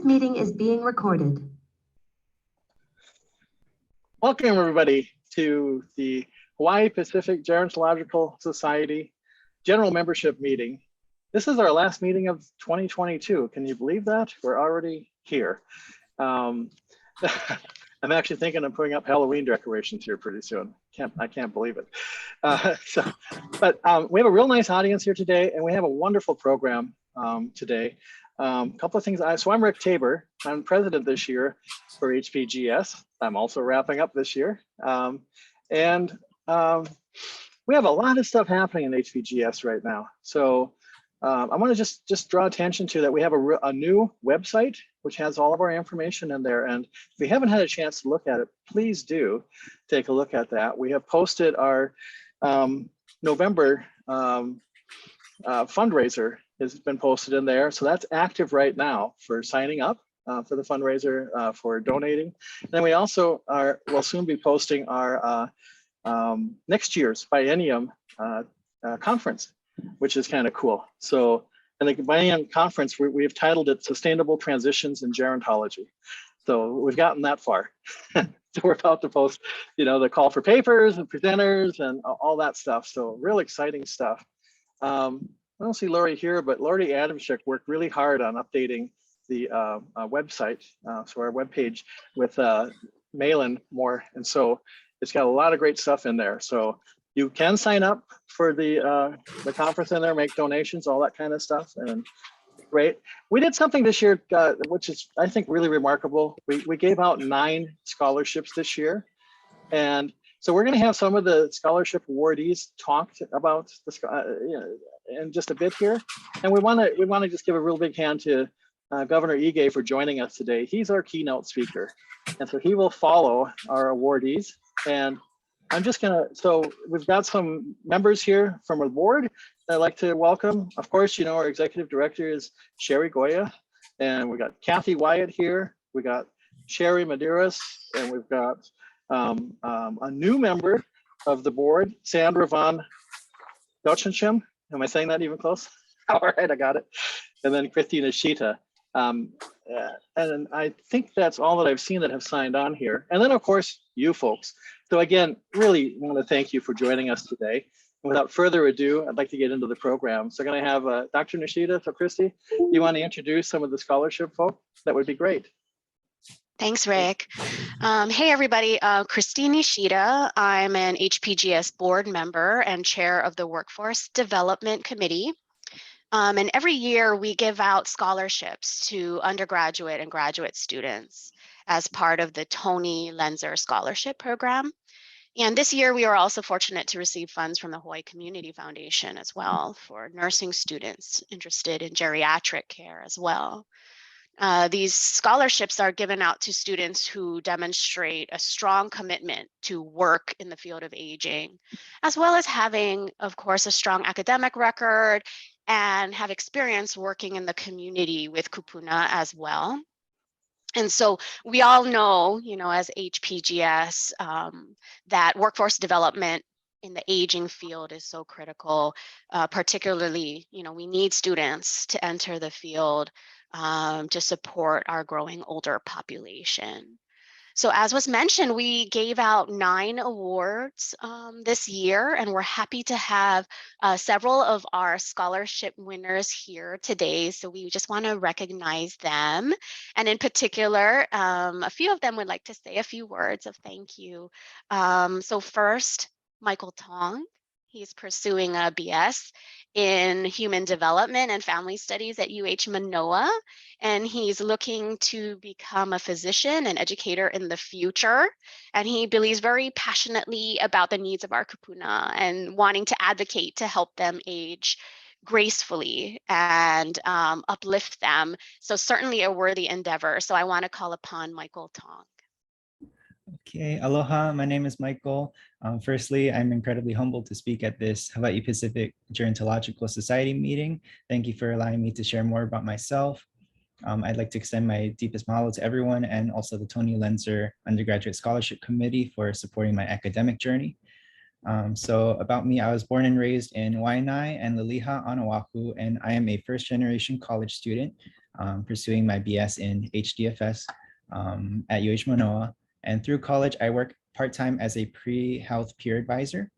This meeting is being recorded. Welcome everybody to the Hawaii Pacific Gerontological Society General Membership Meeting. This is our last meeting of 2022. Can you believe that? We're already here. I'm actually thinking of putting up Halloween decorations here pretty soon. I can't believe it. We have a real nice audience here today, and we have a wonderful program today. A couple of things. So I'm Rick Tabor. I'm president this year for HPGS. I'm also wrapping up this year. We have a lot of stuff happening in HPGS right now. So I want to just draw attention to that. We have a new website, which has all of our information in there. And if you haven't had a chance to look at it, please do take a look at that. We have posted our November fundraiser has been posted in there. So that's active right now for signing up for the fundraiser, for donating. And then we also will soon be posting our next year's biennium conference, which is kind of cool. So, and the biennium conference, we've titled it Sustainable Transitions in Gerontology. So we've gotten that far. So we're about to post, the call for papers and presenters and all that stuff. So real exciting stuff. I don't see Lori here, but Lori Adamczyk worked really hard on updating the website, so our webpage with Malin more. And so it's got a lot of great stuff in there. So you can sign up for the conference in there, make donations, all that kind of stuff. And great. We did something this year, which is, I think, really remarkable. We gave out 9 scholarships this year. And so we're going to have some of the scholarship awardees talked about in just a bit here. And we want to just give a real big hand to Governor Ige for joining us today. He's our keynote speaker. And so he will follow our awardees. And I'm just so we've got some members here from our board that I'd like to welcome. Of course, our executive director is Sherry Goya, and we got Kathy Wyatt here. We got Sherry Medeiros, and we've got a new member of the board, Sandra von Dotchenschem. Am I saying that even close? All right, I got it. And then Christina Shita. And I think that's all that I've seen that have signed on here. And then, of course, you folks. So again, really want to thank you for joining us today. And without further ado, I'd like to get into the program. So I'm going to have Dr. Nishida. So Christy, you want to introduce some of the scholarship folk? That would be great. Thanks, Rick. Hey, everybody. Christine Nishida. I'm an HPGS board member and chair of the Workforce Development Committee. And every year we give out scholarships to undergraduate and graduate students as part of the Tony Lenzer Scholarship Program. And this year we are also fortunate to receive funds from the Hawaii Community Foundation as well for nursing students interested in geriatric care as well. These scholarships are given out to students who demonstrate a strong commitment to work in the field of aging, as well as having, of course, a strong academic record and have experience working in the community with kupuna as well. And so we all know, as HPGS, that workforce development in the aging field is so critical, particularly, we need students to enter the field to support our growing older population. So as was mentioned, we gave out 9 awards this year, and we're happy to have several of our scholarship winners here today. So we just want to recognize them. And in particular, a few of them would like to say a few words of thank you. So first, Michael Tong. He's pursuing a BS in Human Development and Family Studies at UH Manoa, and he's looking to become a physician and educator in the future. And he believes very passionately about the needs of our kupuna and wanting to advocate to help them age gracefully and uplift them. So certainly a worthy endeavor. So I want to call upon Michael Tong. Okay, aloha, my name is Michael. Firstly, I'm incredibly humbled to speak at this Hawaii Pacific Gerontological Society meeting. Thank you for allowing me to share more about myself. I'd like to extend my deepest mahalo to everyone and also the Tony Lenzer Undergraduate Scholarship Committee for supporting my academic journey. So about me, I was born and raised in Waianae and Liliha on Oahu, and I am a first-generation college student. pursuing my BS in HDFS at UH Manoa. And through college, I work part-time as a pre-health peer advisor.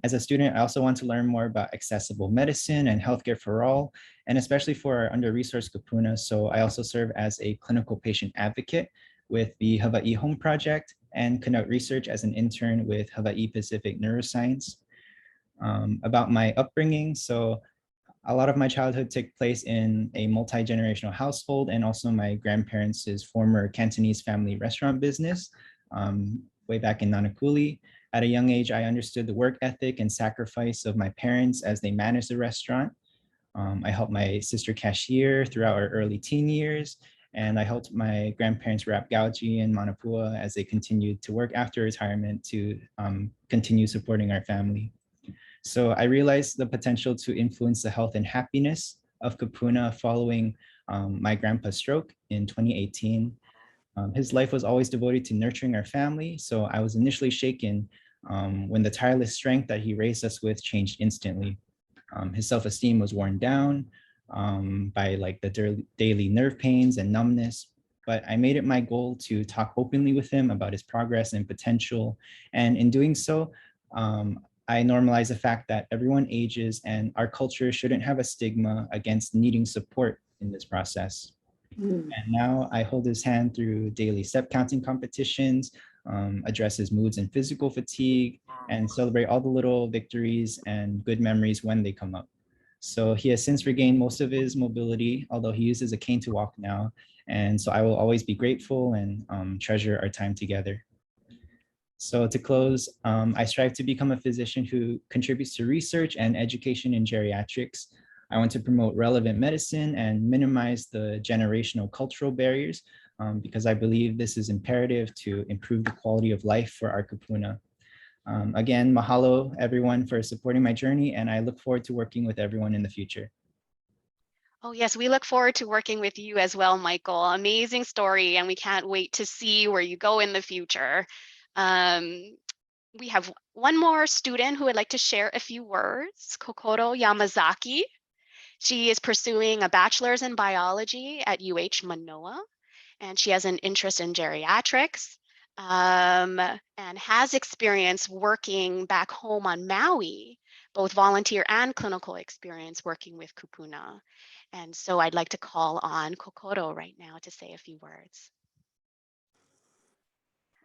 As a student, I also want to learn more about accessible medicine and healthcare for all, and especially for our under-resourced kupuna. So I also serve as a clinical patient advocate with the Hawaii Home Project and conduct research as an intern with Hawaii Pacific Neuroscience. About my upbringing, so a lot of my childhood took place in a multi-generational household and also my grandparents' former Cantonese family restaurant business way back in Nanakuli. At a young age, I understood the work ethic and sacrifice of my parents as they managed the restaurant. I helped my sister cashier throughout our early teen years, and I helped my grandparents wrap gauji in Manapua as they continued to work after retirement to continue supporting our family. So I realized the potential to influence the health and happiness of kupuna following my grandpa's stroke in 2018. His life was always devoted to nurturing our family, so I was initially shaken when the tireless strength that he raised us with changed instantly. His self-esteem was worn down by like the daily nerve pains and numbness, but I made it my goal to talk openly with him about his progress and potential. And in doing so, I normalize the fact that everyone ages and our culture shouldn't have a stigma against needing support in this process. And now I hold his hand through daily step counting competitions, address his moods and physical fatigue, and celebrate all the little victories and good memories when they come up. So he has since regained most of his mobility, although he uses a cane to walk now. And so I will always be grateful and treasure our time together. So to close, I strive to become a physician who contributes to research and education in geriatrics. I want to promote relevant medicine and minimize the generational cultural barriers because I believe this is imperative to improve the quality of life for our kupuna. Again, mahalo everyone for supporting my journey, and I look forward to working with everyone in the future. Oh yes, we look forward to working with you as well, Michael. Amazing story, and we can't wait to see where you go in the future. We have one more student who would like to share a few words, Kokoro Yamazaki. She is pursuing a bachelor's in biology at UH Manoa, and she has an interest in geriatrics and has experience working back home on Maui, both volunteer and clinical experience working with kupuna. And so I'd like to call on Kokoro right now to say a few words.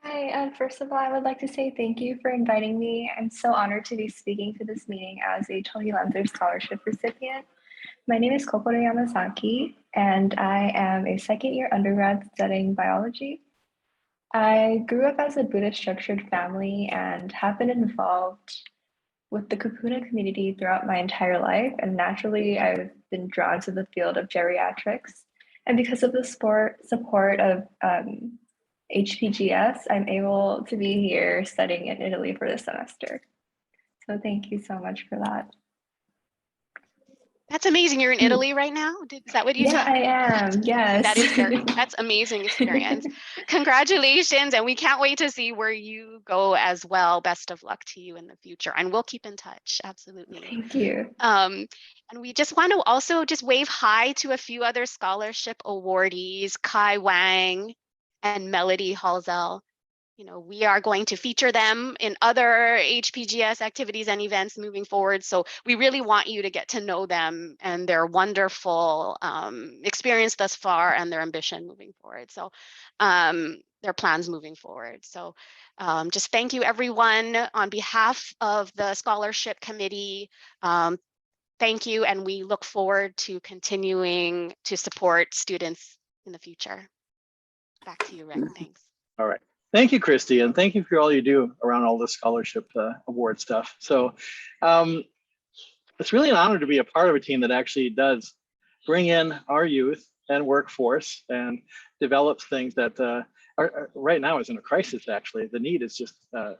Hi, first of all, I would like to say thank you for inviting me. I'm so honored to be speaking to this meeting as a Tony Lenzer Scholarship recipient. My name is Kokoro Yamazaki, and I am a second-year undergrad studying biology. I grew up as a Buddhist-structured family and have been involved with the kupuna community throughout my entire life, and naturally, I've been drawn to the field of geriatrics. And because of the support of HPGS, I'm able to be here studying in Italy for this semester. So thank you so much for that. That's amazing. You're in Italy right now? Is that what you said? Yeah, I am. Yes. That's amazing experience. Congratulations. And we can't wait to see where you go as well. Best of luck to you in the future. And we'll keep in touch. Absolutely. Thank you. And we just want to also just wave hi to a few other scholarship awardees, Kai Wang and Melody Halzel. You know, we are going to feature them in other HPGS activities and events moving forward. So we really want you to get to know them and their wonderful experience thus far and their ambition moving forward. So their plans moving forward. So just thank you everyone on behalf of the scholarship committee. Thank you, and we look forward to continuing to support students in the future. Back to you, Rick. Thanks. All right. Thank you, Christy, and thank you for all you do around all this scholarship award stuff. So it's really an honor to be a part of a team that actually does bring in our youth and workforce and develops things that are right now is in a crisis, actually. The need is just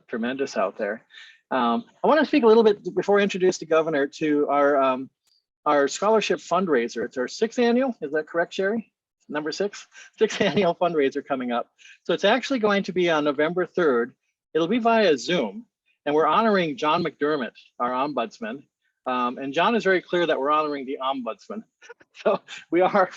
tremendous out there. I want to speak a little bit before I introduce the governor to our scholarship fundraiser. It's our 6th annual, is that correct, Sherry? Number 6th annual fundraiser coming up. So it's actually going to be on November 3rd. It'll be via Zoom, and we're honoring John McDermott, our ombudsman, And John is very clear that we're honoring the ombudsman. So we are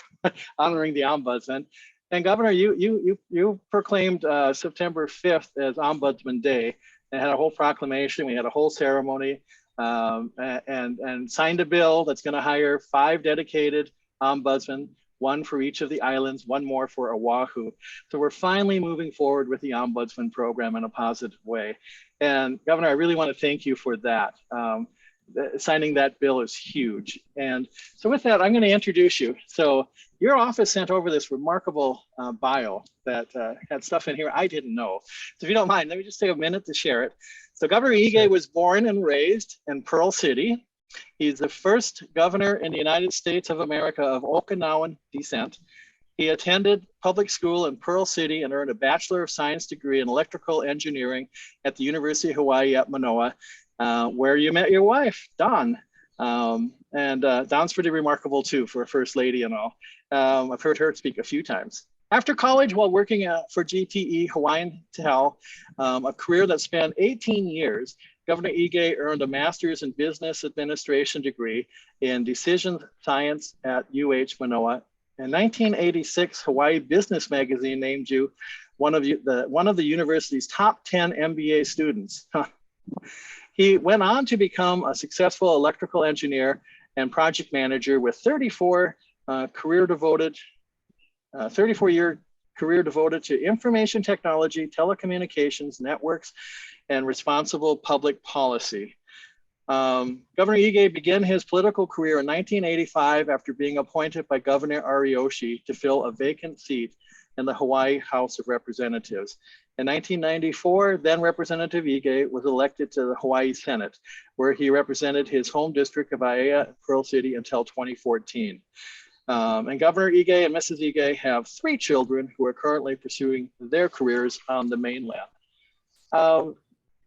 honoring the ombudsman. And Governor, you proclaimed September 5th as Ombudsman Day and had a whole proclamation. We had a whole ceremony and signed a bill that's going to hire 5 dedicated ombudsmen, 1 for each of the islands, 1 more for Oahu. So we're finally moving forward with the ombudsman program in a positive way. And Governor, I really want to thank you for that. Signing that bill is huge. And so with that, I'm going to introduce you. So your office sent over this remarkable bio that had stuff in here I didn't know. So if you don't mind, let me just take a minute to share it. So Governor Ige was born and raised in Pearl City. He's the first governor in the United States of America of Okinawan descent. He attended public school in Pearl City and earned a Bachelor of Science degree in electrical engineering at the University of Hawaii at Manoa, where you met your wife, Dawn. Dawn's pretty remarkable too for a first lady and all. I've heard her speak a few times. After college, while working for GTE Hawaiian Tel, a career that spanned 18 years, Governor Ige earned a master's in business administration degree in decision science at UH Manoa. In 1986, Hawaii Business Magazine named you one of the university's top 10 MBA students. He went on to become a successful electrical engineer and project manager with 34-year career devoted to information technology, telecommunications, networks, and responsible public policy. Governor Ige began his political career in 1985 after being appointed by Governor Ariyoshi to fill a vacant seat in the Hawaii House of Representatives. In 1994, then Representative Ige was elected to the Hawaii Senate, where he represented his home district of Aiea, Pearl City until 2014. And Governor Ige and Mrs. Ige have 3 children who are currently pursuing their careers on the mainland.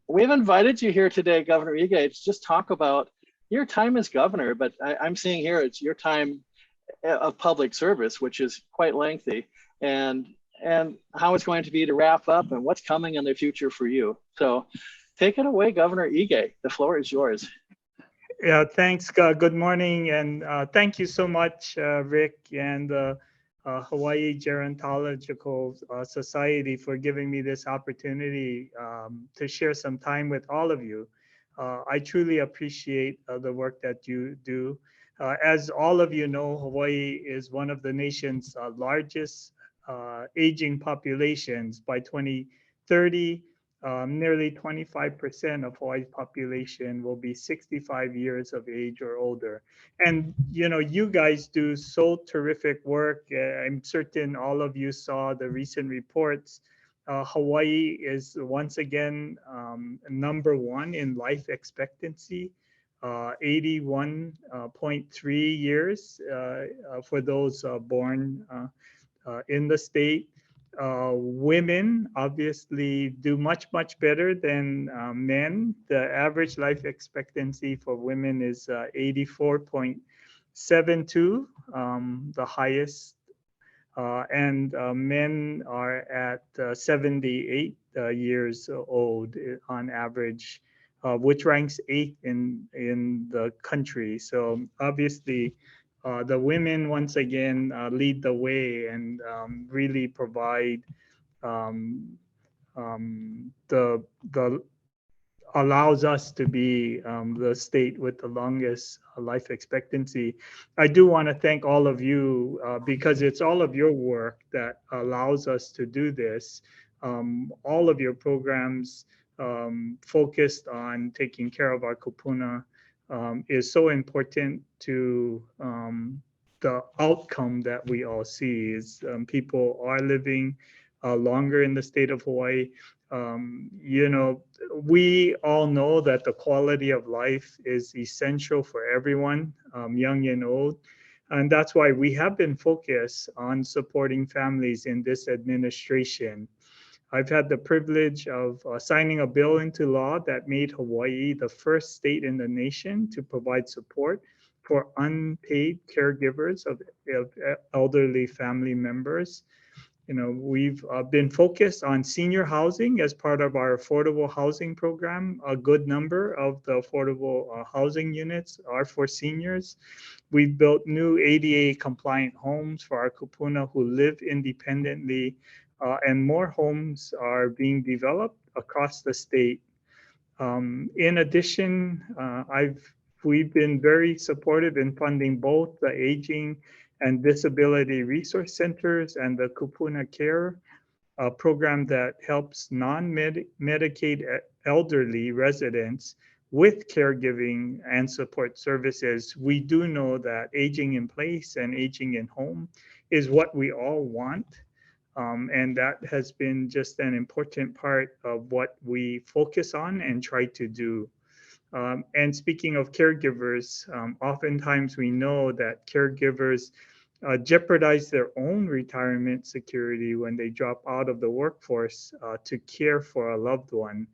We've invited you here today, Governor Ige, to just talk about your time as governor, but I'm seeing here it's your time of public service, which is quite lengthy, and how it's going to be to wrap up and what's coming in the future for you. So take it away, Governor Ige. The floor is yours. Yeah, thanks. Good morning, and thank you so much, Rick and Hawaii Gerontological Society for giving me this opportunity to share some time with all of you. I truly appreciate the work that you do. As all of you know, Hawaii is one of the nation's largest aging populations. By 2030, nearly 25% of Hawaii's population will be 65 years of age or older. And, you know, you guys do so terrific work. I'm certain all of you saw the recent reports. Hawaii is once again #1 in life expectancy, 81.3 years for those born in the state. Women obviously do much better than men. The average life expectancy for women is 84.72, the highest, and men are at 78 years old on average, which ranks 8th in the country. So obviously, the women once again lead the way and really provide the allows us to be the state with the longest life expectancy. I do want to thank all of you because it's all of your work that allows us to do this. All of your programs focused on taking care of our kupuna is so important to the outcome that we all see is people are living longer in the state of Hawaii. You know, we all know that the quality of life is essential for everyone, young and old. And that's why we have been focused on supporting families in this administration. I've had the privilege of signing a bill into law that made Hawaii the first state in the nation to provide support for unpaid caregivers of elderly family members. we've been focused on senior housing as part of our affordable housing program. A good number of the affordable housing units are for seniors. We've built new ADA compliant homes for our kupuna who live independently, and more homes are being developed across the state. In addition, we've been very supportive in funding both the aging and disability resource centers and the kupuna care program that helps non-Medicaid elderly residents with caregiving and support services. We do know that aging in place and aging in home is what we all want. And that has been just an important part of what we focus on and try to do. And speaking of caregivers, oftentimes we know that caregivers jeopardize their own retirement security when they drop out of the workforce to care for a loved one.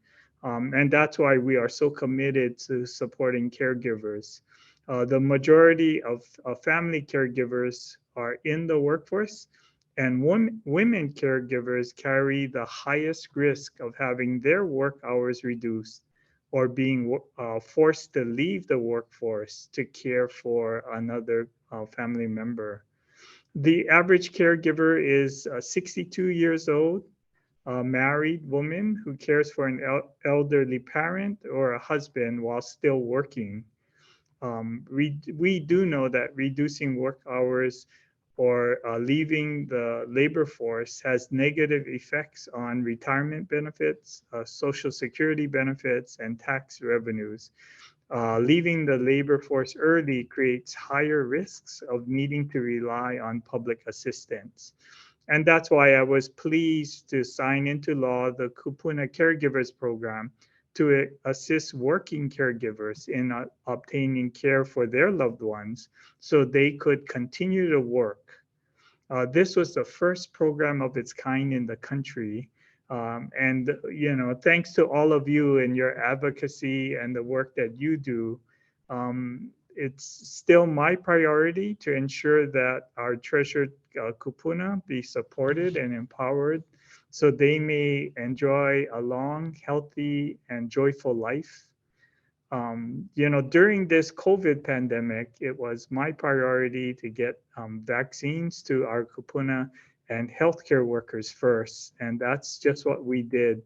And that's why we are so committed to supporting caregivers. The majority of family caregivers are in the workforce, and women caregivers carry the highest risk of having their work hours reduced or being forced to leave the workforce to care for another family member. The average caregiver is 62 years old, a married woman who cares for an elderly parent or a husband while still working. We do know that reducing work hours or leaving the labor force has negative effects on retirement benefits, social security benefits, and tax revenues. Leaving the labor force early creates higher risks of needing to rely on public assistance. And that's why I was pleased to sign into law the Kupuna Caregivers Program to assist working caregivers in obtaining care for their loved ones so they could continue to work. This was the first program of its kind in the country. And, thanks to all of you and your advocacy and the work that you do, it's still my priority to ensure that our treasured kupuna be supported and empowered so they may enjoy a long, healthy, and joyful life. During this COVID pandemic, it was my priority to get vaccines to our kupuna and healthcare workers first. And that's just what we did.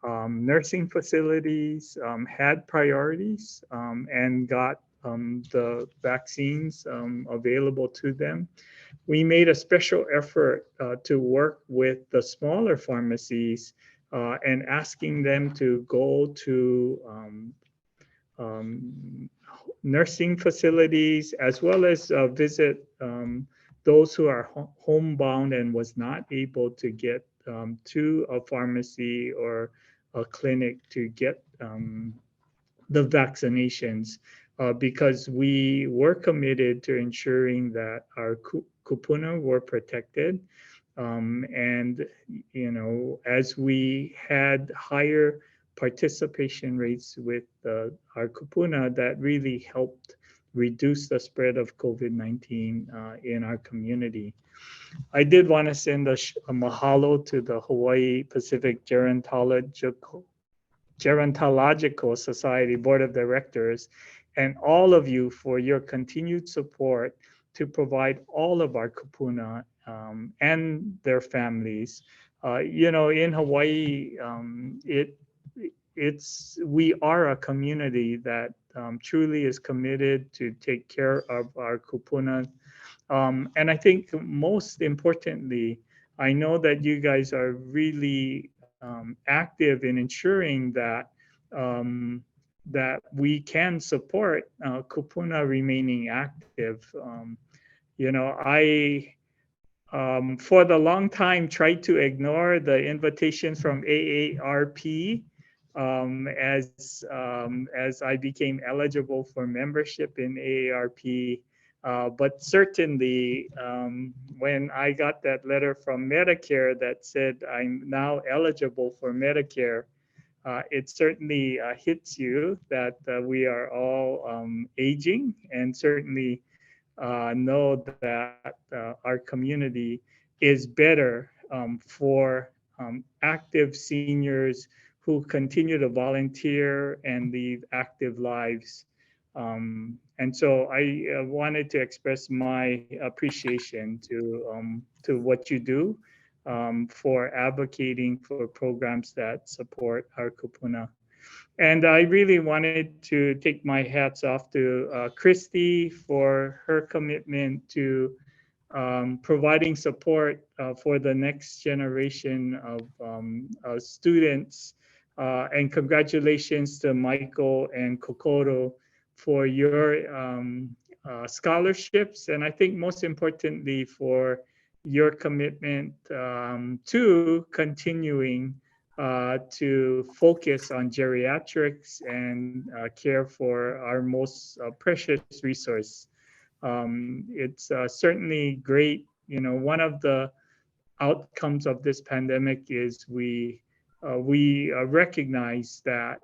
Nursing facilities had priorities and got the vaccines available to them. We made a special effort to work with the smaller pharmacies and asking them to go to nursing facilities as well as visit those who are homebound and was not able to get to a pharmacy or a clinic to get the vaccinations because we were committed to ensuring that our kupuna were protected. And, as we had higher participation rates with our kupuna, that really helped reduce the spread of COVID-19 in our community. I did want to send a mahalo to the Hawaii Pacific Gerontological Society Board of Directors and all of you for your continued support to provide all of our kupuna and their families. In Hawaii, we are a community that truly is committed to take care of our kupuna. And I think most importantly, I know that you guys are really active in ensuring that that we can support kupuna remaining active. I for the long time tried to ignore the invitations from AARP as I became eligible for membership in AARP. But certainly when I got that letter from Medicare that said I'm now eligible for Medicare, it certainly hits you that we are all aging and certainly know that our community is better for active seniors who continue to volunteer and lead active lives. And so I wanted to express my appreciation to what you do for advocating for programs that support our kupuna. And I really wanted to take my hats off to Christy for her commitment to providing support for the next generation of students. And congratulations to Michael and Kokoro for your scholarships. And I think most importantly for your commitment to continuing to focus on geriatrics and care for our most precious resource. It's certainly great. You know, one of the outcomes of this pandemic is we recognize that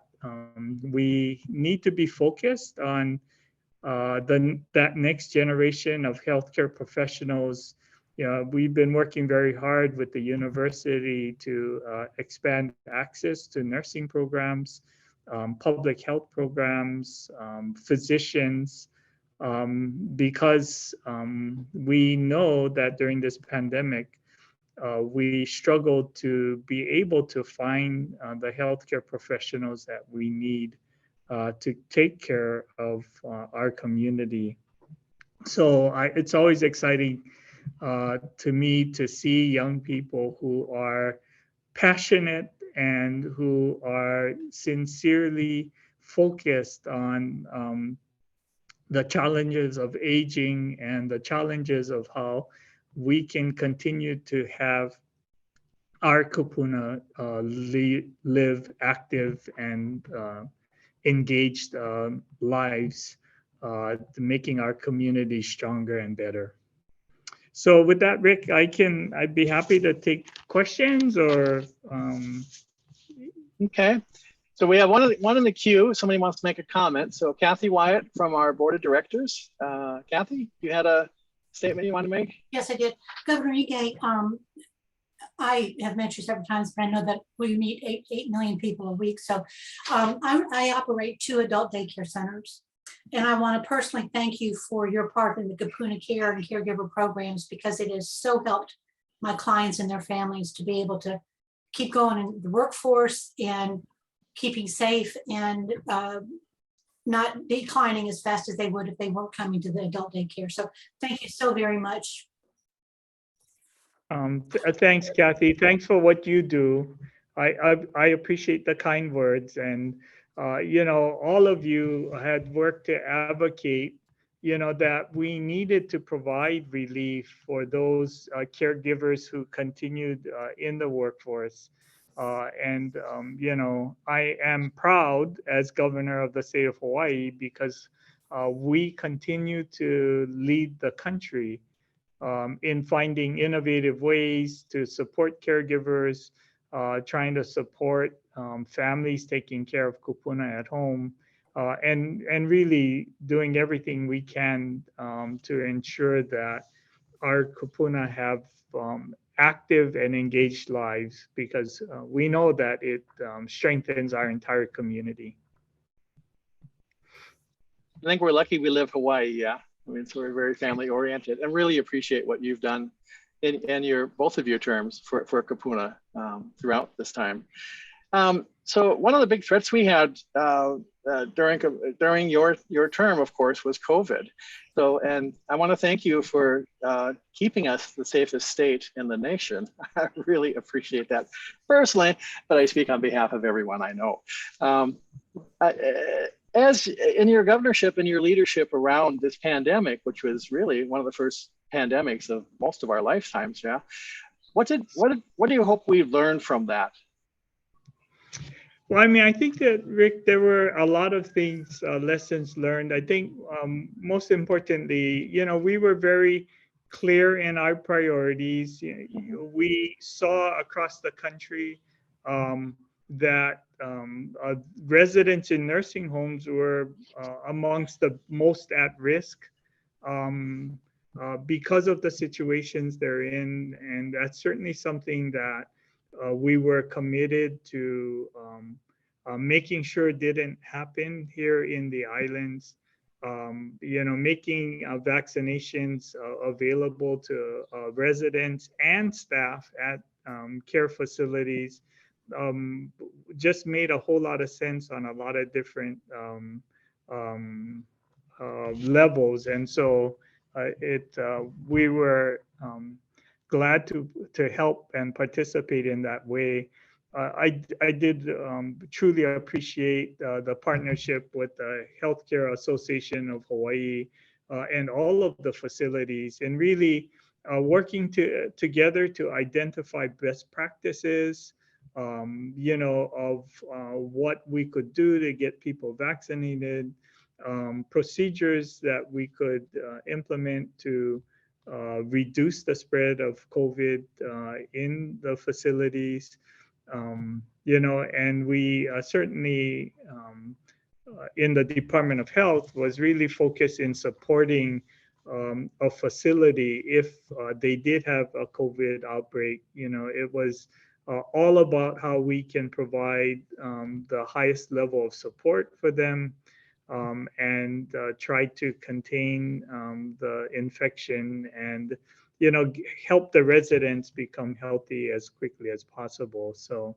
we need to be focused on that next generation of healthcare professionals. You know, we've been working very hard with the university to expand access to nursing programs, public health programs, physicians, because we know that during this pandemic, we struggled to be able to find the healthcare professionals that we need to take care of our community. So it's always exciting to me to see young people who are passionate and who are sincerely focused on the challenges of aging and the challenges of how we can continue to have our kupuna live active and engaged lives, making our community stronger and better. So with that, Rick, I'd be happy to take questions or. Okay. So we have one in the queue. Somebody wants to make a comment. So Kathy Wyatt from our board of directors. Kathy, you had a statement you want to make? Yes, I did. Governor Ige, I have met you several times, but I know that we meet 8 million people a week. So I operate 2 adult daycare centers. And I want to personally thank you for your part in the Kupuna Care and caregiver programs, because it has so helped my clients and their families to be able to keep going in the workforce and keeping safe and not declining as fast as they would if they weren't coming to the adult daycare. So thank you so very much. Thanks, Kathy. Thanks for what you do. I appreciate the kind words, and you know, all of you had worked to advocate, you know, that we needed to provide relief for those caregivers who continued in the workforce. You know, I am proud as governor of the state of Hawaii because we continue to lead the country in finding innovative ways to support caregivers, trying to support families taking care of kupuna at home, and really doing everything we can to ensure that our kupuna have active and engaged lives, because we know that it strengthens our entire community. I think we're lucky we live Hawaii, yeah. I mean, so we're very family oriented and really appreciate what you've done in your both of your terms for Kupuna throughout this time. So one of the big threats we had during your term, of course, was COVID. So, and I want to thank you for keeping us the safest state in the nation. I really appreciate that personally, but I speak on behalf of everyone I know. As in your governorship and your leadership around this pandemic, which was really one of the first pandemics of most of our lifetimes, yeah. What do you hope we've learned from that? Well, I mean, I think that, Rick, there were a lot of things, lessons learned. I think most importantly, you know, we were very clear in our priorities. We saw across the country that residents in nursing homes were amongst the most at risk. because of the situations they're in. And that's certainly something that we were committed to making sure didn't happen here in the islands. Making vaccinations available to residents and staff at care facilities just made a whole lot of sense on a lot of different um, levels. And so we were glad to help and participate in that way. I did truly appreciate the partnership with the Healthcare Association of Hawaii and all of the facilities, and really working together to identify best practices, of what we could do to get people vaccinated, procedures that we could implement to reduce the spread of COVID in the facilities. And we certainly in the Department of Health was really focused in supporting a facility if they did have a COVID outbreak. It was all about how we can provide the highest level of support for them, and try to contain the infection, and help the residents become healthy as quickly as possible. So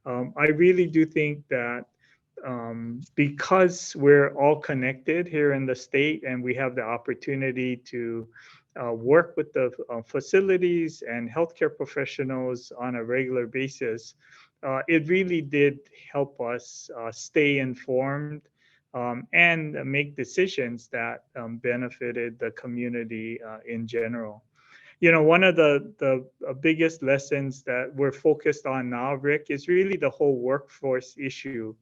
I really do think that because we're all connected here in the state, and we have the opportunity to work with the facilities and healthcare professionals on a regular basis, it really did help us stay informed and make decisions that benefited the community in general. One of the biggest lessons that we're focused on now, Rick, is really the whole workforce issue.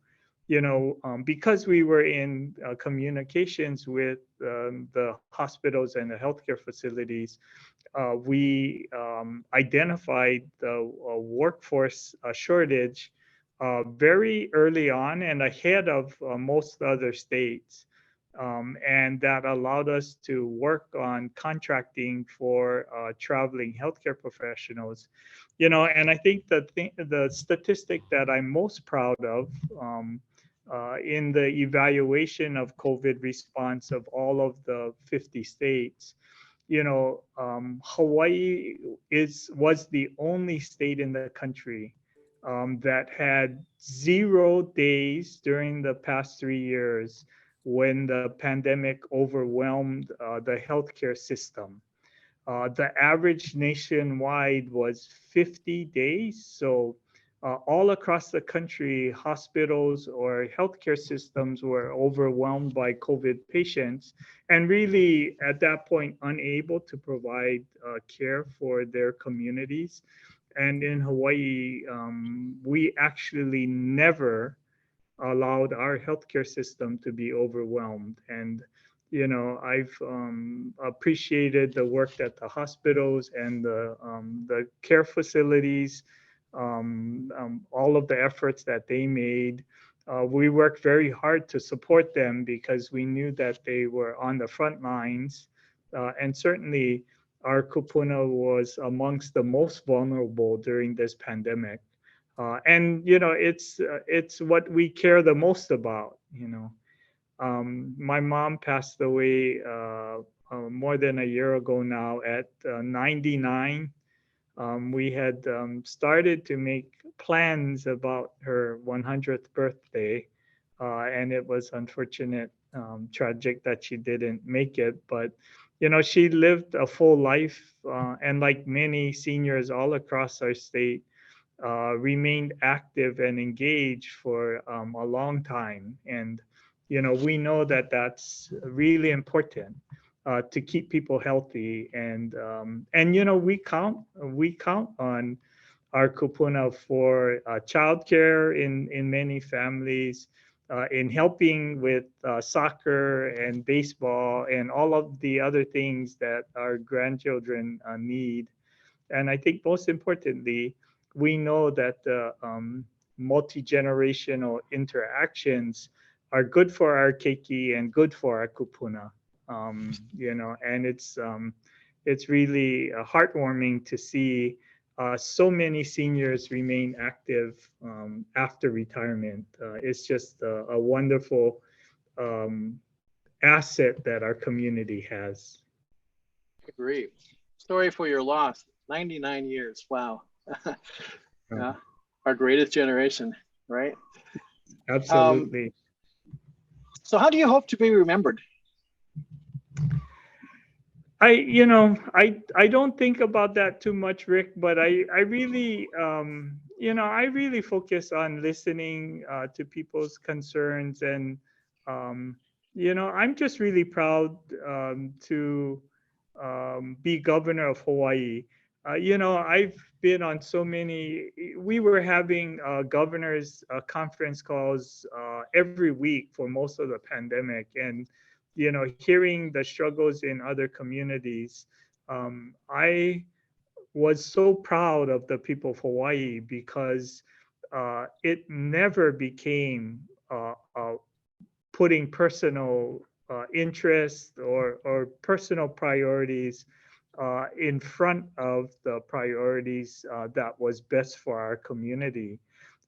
Because we were in communications with the hospitals and the healthcare facilities, we identified the workforce shortage very early on and ahead of most other states. And that allowed us to work on contracting for traveling healthcare professionals. And I think the statistic that I'm most proud of in the evaluation of COVID response of all of the 50 states, Hawaii was the only state in the country that had 0 days during the past 3 years when the pandemic overwhelmed the healthcare system. The average nationwide was 50 days. So all across the country, hospitals or healthcare systems were overwhelmed by COVID patients, and really at that point unable to provide care for their communities. And in Hawaii, we actually never allowed our healthcare system to be overwhelmed. And I've appreciated the work that the hospitals and the care facilities, all of the efforts that they made. We worked very hard to support them because we knew that they were on the front lines. And certainly our kupuna was amongst the most vulnerable during this pandemic. And it's what we care the most about. My mom passed away more than a year ago now at 99. We had started to make plans about her 100th birthday, and it was unfortunate, tragic that she didn't make it. But she lived a full life, and like many seniors all across our state, remained active and engaged for a long time. And we know that that's really important to keep people healthy. And we count on our kupuna for childcare in many families, in helping with soccer and baseball and all of the other things that our grandchildren need. And I think most importantly, we know that the multi-generational interactions are good for our keiki and good for our kupuna. And it's really heartwarming to see so many seniors remain active after retirement. It's just a wonderful um, asset that our community has. Agree. Sorry for your loss. 99 years. Wow. Yeah. Our greatest generation, right? Absolutely. So how do you hope to be remembered? I don't think about that too much, Rick, but I really, I really focus on listening to people's concerns, and, I'm just really proud to be governor of Hawaii. I've been on so many, we were having governors conference calls every week for most of the pandemic. And, hearing the struggles in other communities, I was so proud of the people of Hawaii because it never became putting personal interest or personal priorities in front of the priorities that was best for our community.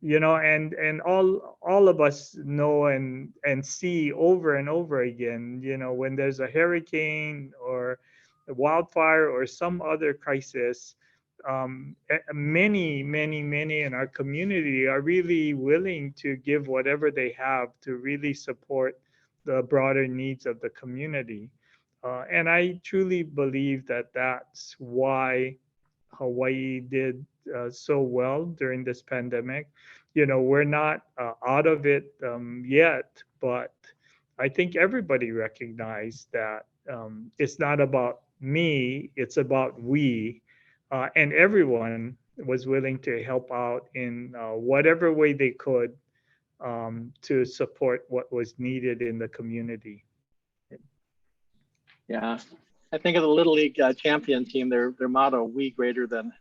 And all of us know and see over and over again, when there's a hurricane or a wildfire or some other crisis, many in our community are really willing to give whatever they have to really support the broader needs of the community. And I truly believe that that's why Hawaii did so well during this pandemic. We're not out of it yet, but I think everybody recognized that it's not about me, it's about we. And everyone was willing to help out in whatever way they could to support what was needed in the community. Yeah. I think of the Little League champion team, their motto, we greater than,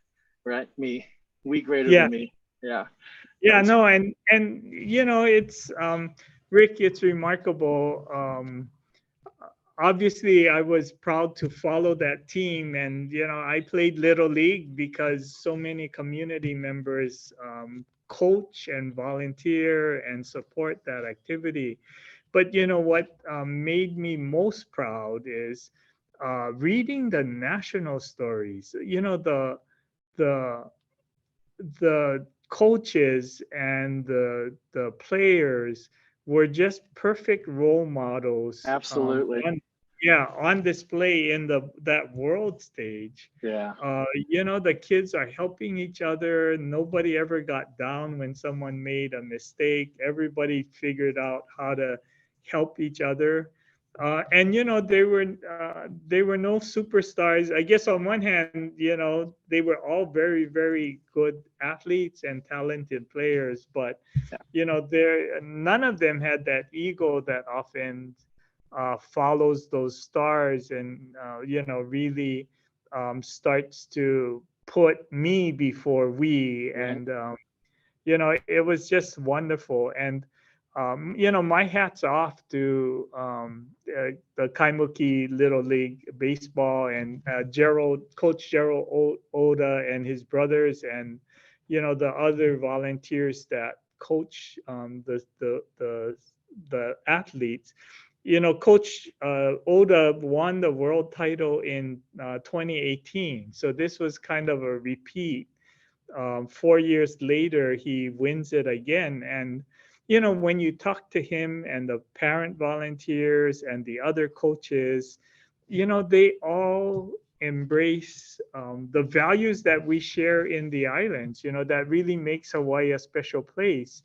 right? Me, we greater Yeah. than me. Yeah. Yeah, no, and it's Rick, it's remarkable. Obviously, I was proud to follow that team, and I played Little League because so many community members coach and volunteer and support that activity. But what made me most proud is reading the national stories. The the coaches and the players were just perfect role models Absolutely. on display in that world stage. Yeah. The kids are helping each other. Nobody ever got down when someone made a mistake. Everybody figured out how to help each other. And they were no superstars. I guess on one hand, they were all very, very good athletes and talented players, but there none of them had that ego that often follows those stars and really starts to put me before we. Right. And it was just wonderful. And my hat's off to the Kaimuki Little League Baseball and Coach Gerald Oda and his brothers, and the other volunteers that coach the athletes. Coach Oda won the world title in 2018, so this was kind of a repeat. 4 years later, he wins it again. And, when you talk to him and the parent volunteers and the other coaches, they all embrace the values that we share in the islands, that really makes Hawaii a special place.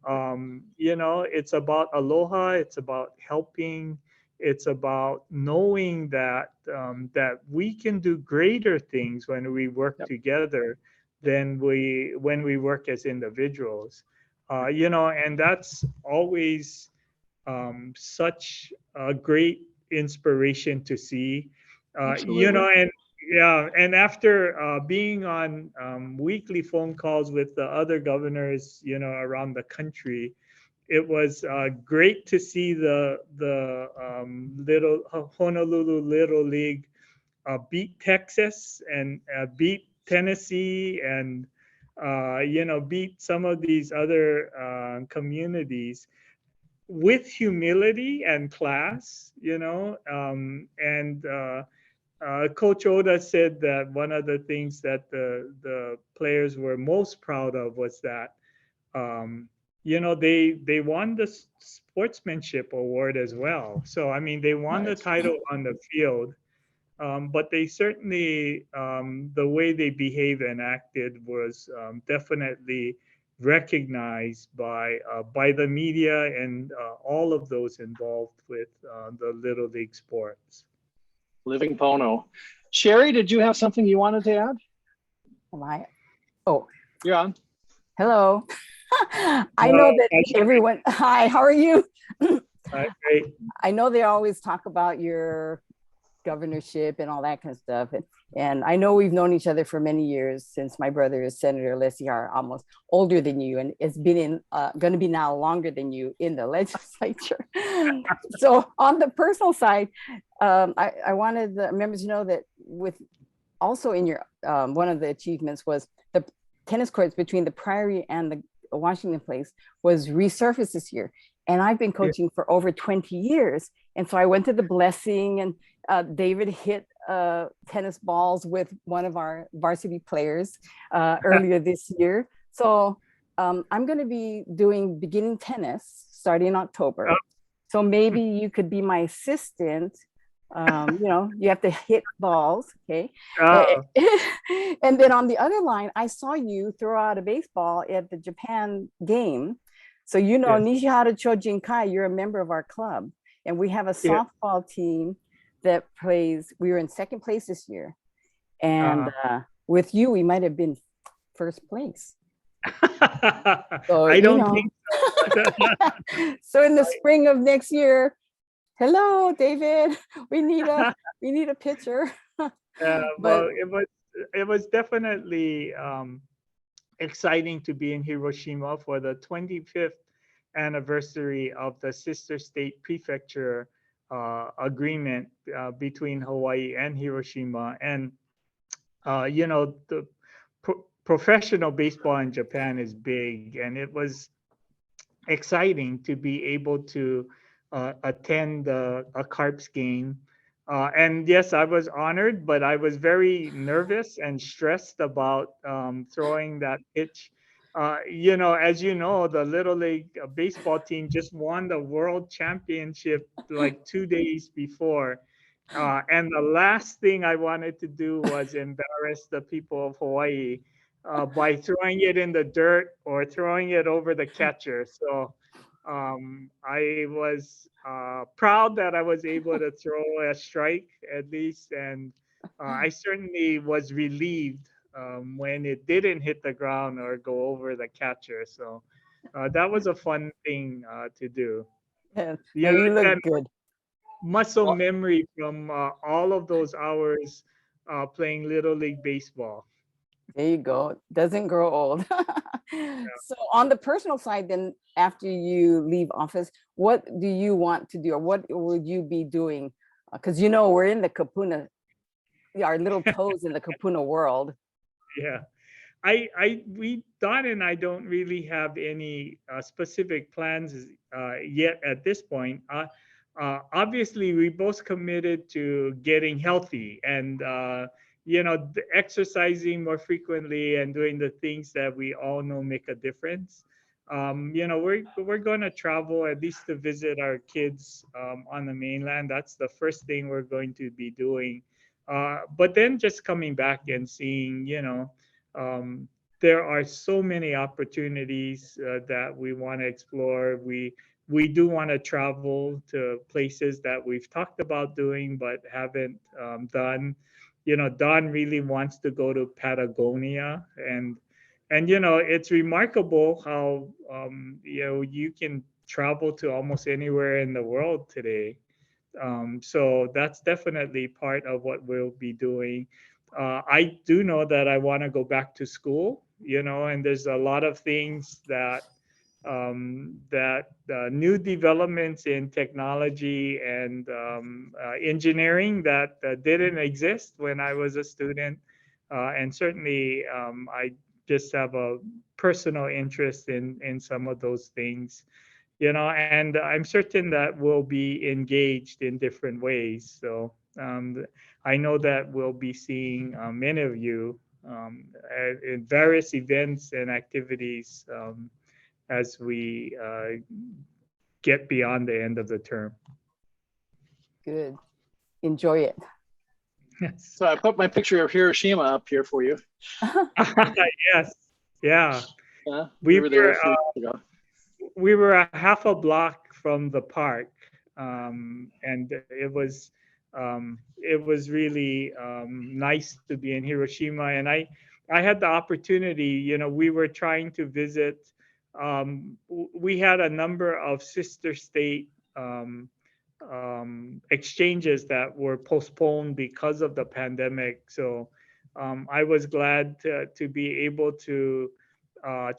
It's about aloha, it's about helping, it's about knowing that that we can do greater things when we work Yep. together than when we work as individuals. And that's always such a great inspiration to see. Absolutely. And yeah, and after being on weekly phone calls with the other governors, around the country, it was great to see the little Honolulu Little League beat Texas and beat Tennessee and beat some of these other communities with humility and class, and Coach Oda said that one of the things that the players were most proud of was that they won the sportsmanship award as well. So I mean, they won the title on the field, but they certainly the way they behaved and acted was definitely recognized by the media and all of those involved with the Little League sports. Living Pono. Sherry, did you have something you wanted to add? Am I? Oh, You're on. hello. I know that everyone, hi, how are you? Great. I know they always talk about your governorship and all that kind of stuff. And I know we've known each other for many years since my brother is Senator Lesiar, almost older than you, and it's been going to be now longer than you in the legislature. So on the personal side, I wanted the members to know that with also in your, one of the achievements was the tennis courts between the Priory and the Washington Place was resurfaced this year. And I've been coaching for over 20 years. And so I went to the blessing and David hit tennis balls with one of our varsity players earlier this year. So I'm going to be doing beginning tennis starting in October. So maybe you could be my assistant. You have to hit balls, okay? And then on the other line, I saw you throw out a baseball at the Japan game. So Nishihara Chojinkai, you're a member of our club. And we have a softball team that plays, we were in second place this year. And with you, we might have been first place. So, I don't think so. So in the spring of next year, hello, David, we need a pitcher. Well, it was definitely exciting to be in Hiroshima for the 25th anniversary of the sister state prefecture agreement between Hawaii and Hiroshima. And the professional baseball in Japan is big, and it was exciting to be able to attend a Carps game. And yes, I was honored, but I was very nervous and stressed about throwing that pitch. As you know, the Little League baseball team just won the world championship like 2 days before. And the last thing I wanted to do was embarrass the people of Hawaii by throwing it in the dirt or throwing it over the catcher. So I was proud that I was able to throw a strike at least, and I certainly was relieved when it didn't hit the ground or go over the catcher. So that was a fun thing to do. Yeah, you look good. Muscle memory from all of those hours playing Little League baseball. There you go. Doesn't grow old. So on the personal side, then after you leave office, what do you want to do, or what would you be doing? Because we're in the Kapuna, our little toes in the Kapuna world. Yeah, Don and I don't really have any specific plans yet at this point. Obviously, we both committed to getting healthy and exercising more frequently and doing the things that we all know make a difference. We're going to travel at least to visit our kids on the mainland. That's the first thing we're going to be doing. But then just coming back and seeing, there are so many opportunities that we want to explore. We do want to travel to places that we've talked about doing but haven't done. Don really wants to go to Patagonia, and it's remarkable how you can travel to almost anywhere in the world today. So that's definitely part of what we'll be doing. I do know that I want to go back to school, and there's a lot of things that that new developments in technology and engineering that didn't exist when I was a student. And certainly I just have a personal interest in some of those things, and I'm certain that we'll be engaged in different ways. So I know that we'll be seeing many of you in various events and activities as we get beyond the end of the term. Good. Enjoy it. Yes. So I put my picture of Hiroshima up here for you. Yes. Yeah. We were there a few years ago. We were a half a block from the park, and it was really nice to be in Hiroshima. And I had the opportunity. We were trying to visit. We had a number of sister state exchanges that were postponed because of the pandemic. So I was glad to be able to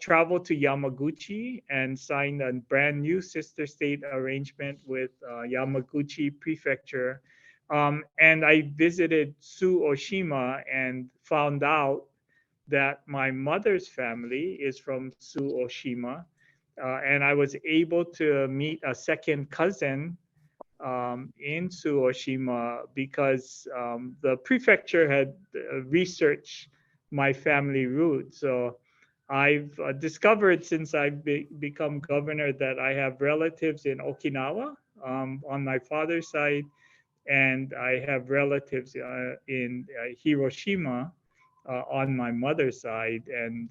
travel to Yamaguchi and sign a brand new sister state arrangement with Yamaguchi Prefecture. And I visited Tsuoshima and found out that my mother's family is from Tsuoshima. And I was able to meet a second cousin in Tsuoshima because the prefecture had researched my family route. So I've discovered since I've become governor that I have relatives in Okinawa on my father's side, and I have relatives in Hiroshima on my mother's side. And,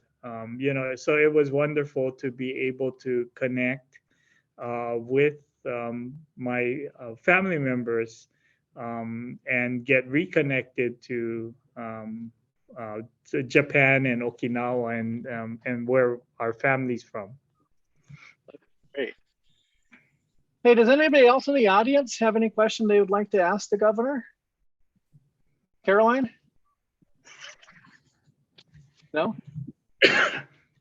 so it was wonderful to be able to connect with my family members and get reconnected to Japan and Okinawa and where our family's from. Great. Hey, does anybody else in the audience have any question they would like to ask the governor? Caroline? No?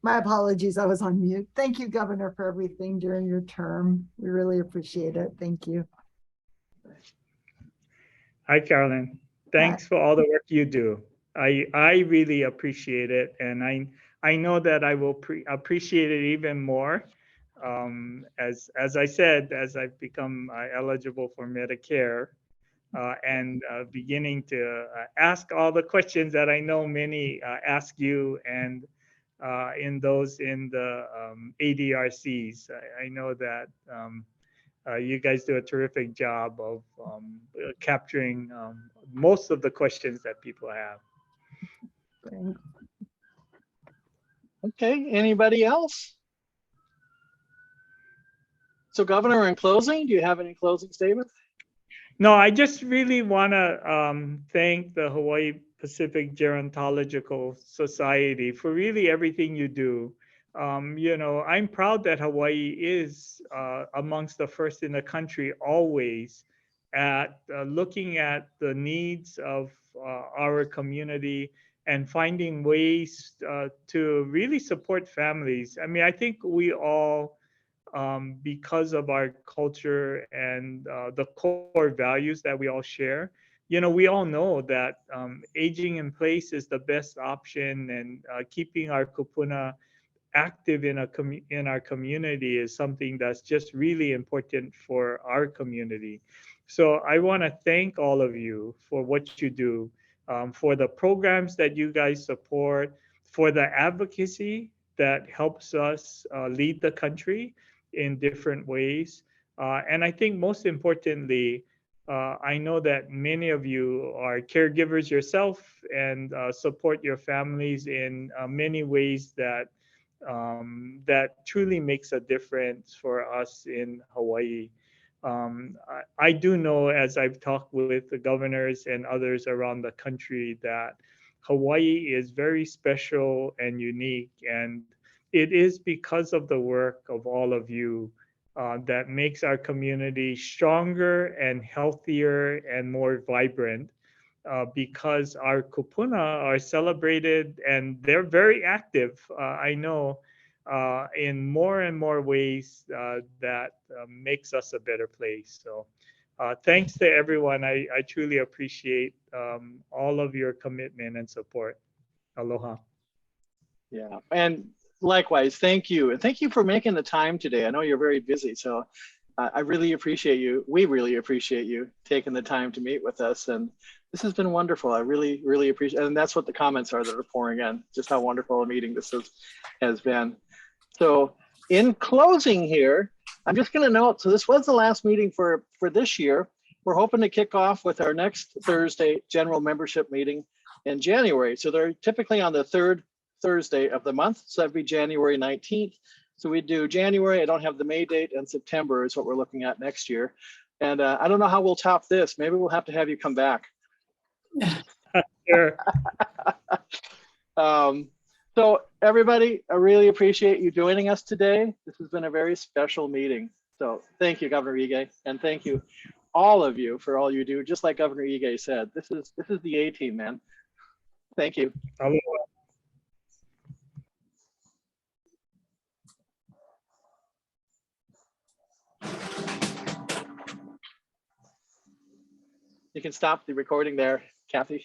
My apologies, I was on mute. Thank you, Governor, for everything during your term. We really appreciate it. Thank you. Hi, Carolyn. Thanks for all the work you do. I really appreciate it, and I know that I will appreciate it even more as I said, as I've become eligible for Medicare and beginning to ask all the questions that I know many ask you and in those in the ADRCs. I know that you guys do a terrific job of capturing most of the questions that people have. Thanks. Okay, anybody else? So Governor, in closing, do you have any closing statements? No, I just really want to thank the Hawaii Pacific Gerontological Society for really everything you do. I'm proud that Hawaii is amongst the first in the country always at looking at the needs of our community and finding ways to really support families. I mean, I think we all, because of our culture and the core values that we all share, we all know that aging in place is the best option, and keeping our kupuna active in our community is something that's just really important for our community. So I want to thank all of you for what you do, for the programs that you guys support, for the advocacy that helps us lead the country in different ways. And I think most importantly, I know that many of you are caregivers yourself and support your families in many ways that truly makes a difference for us in Hawaii. I do know, as I've talked with the governors and others around the country, that Hawaii is very special and unique, and it is because of the work of all of you that makes our community stronger and healthier and more vibrant. Because our kupuna are celebrated and they're very active. I know in more and more ways that makes us a better place. So thanks to everyone. I truly appreciate all of your commitment and support. Aloha. Yeah, and likewise, thank you. And thank you for making the time today. I know you're very busy, so I really appreciate you. We really appreciate you taking the time to meet with us. And this has been wonderful. I really, really appreciate it. And that's what the comments are that are pouring in, just how wonderful a meeting this has been. So in closing here, I'm just going to note, so this was the last meeting for this year. We're hoping to kick off with our next Thursday general membership meeting in January. So they're typically on the third Thursday of the month. So that'd be January 19th. So we do January, I don't have the May date, and September is what we're looking at next year. And I don't know how we'll top this. Maybe we'll have to have you come back. Sure. So everybody, I really appreciate you joining us today. This has been a very special meeting. So thank you, Governor Ige, and thank you all of you for all you do. Just like Governor Ige said, this is the A team, man. Thank you. Aloha. You can stop the recording there, Kathy.